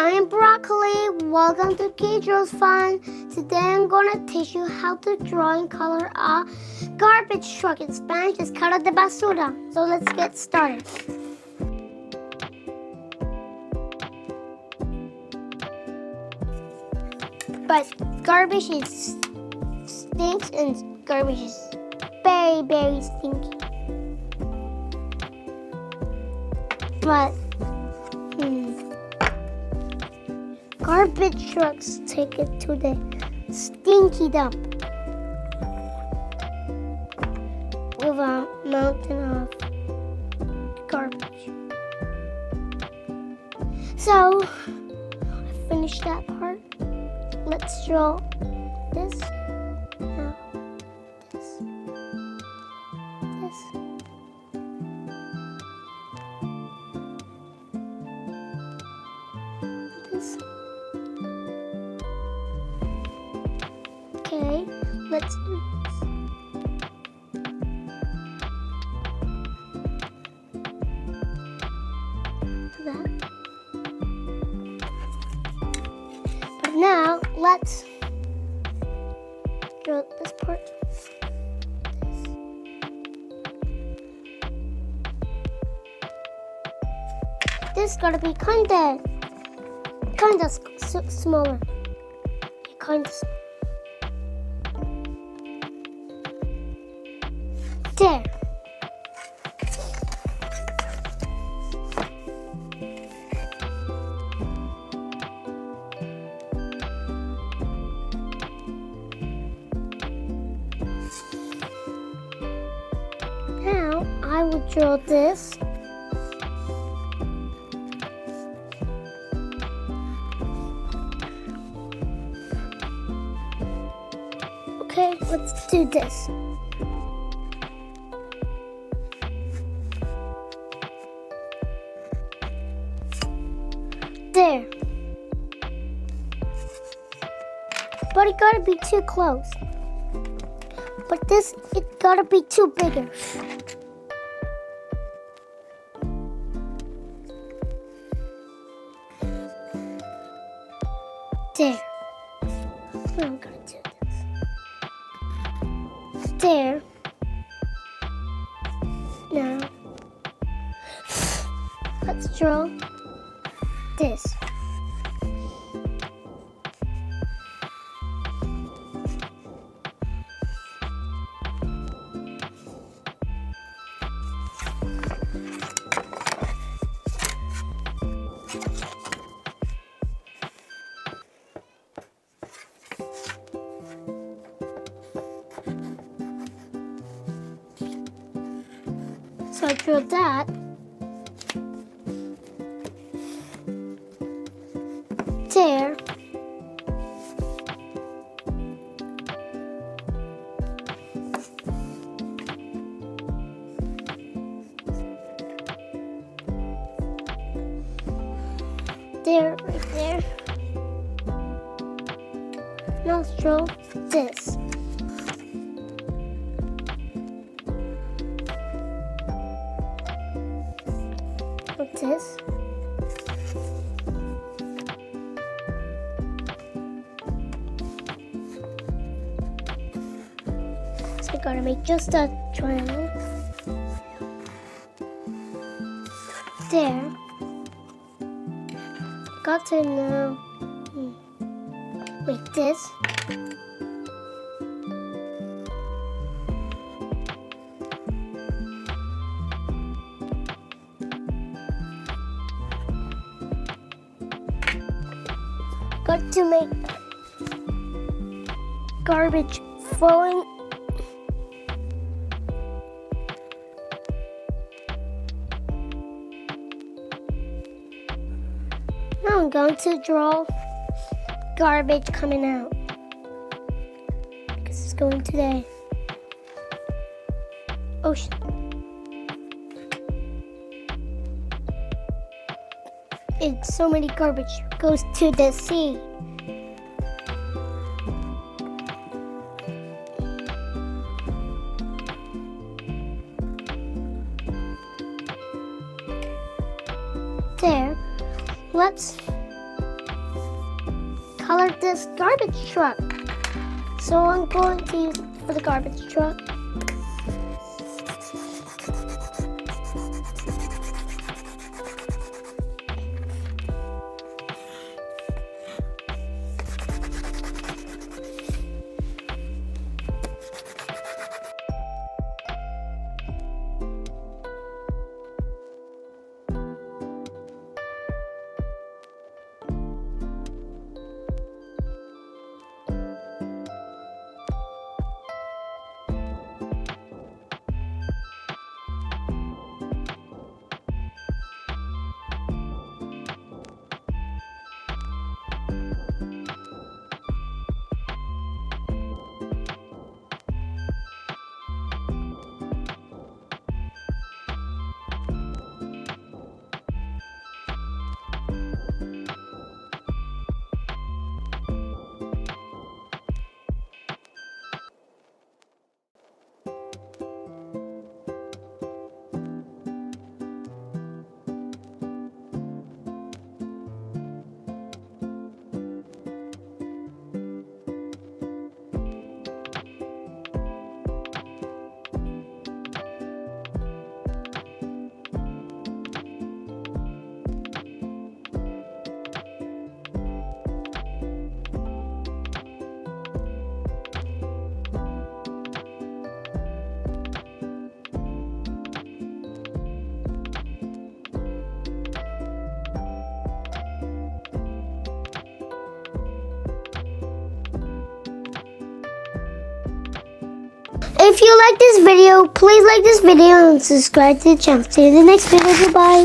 I am Broccoli. Welcome to KidDraws Today I'm gonna teach you how to draw and color a garbage truck. In Spanish, it's carro de basura. So let's get started. But garbage stinks and garbage is very, very stinky. But garbage trucks take it to the stinky dump with a mountain of garbage. So I finished that part. Let's draw this. Now this. This. This. Okay, let's do this. That. But now let's draw this part. This gotta be kinda smaller. Kinda smaller. There. Now I will draw this. Okay, let's do this. There. But it gotta be too close. But this, it gotta be too bigger. There. I'm gonna do this. There. Now, let's draw this. So I drew that. There. There, right there. Now let's draw this. What's this? So I gotta make just a triangle. There. Got to now make this. Got to make garbage falling. Now I'm going to draw garbage coming out because it's going to the ocean. And so many garbage goes to the sea. There. Let's color this garbage truck. So I'm going to use it for the garbage truck. If you like this video, please like this video and subscribe to the channel. See you in the next video. Goodbye.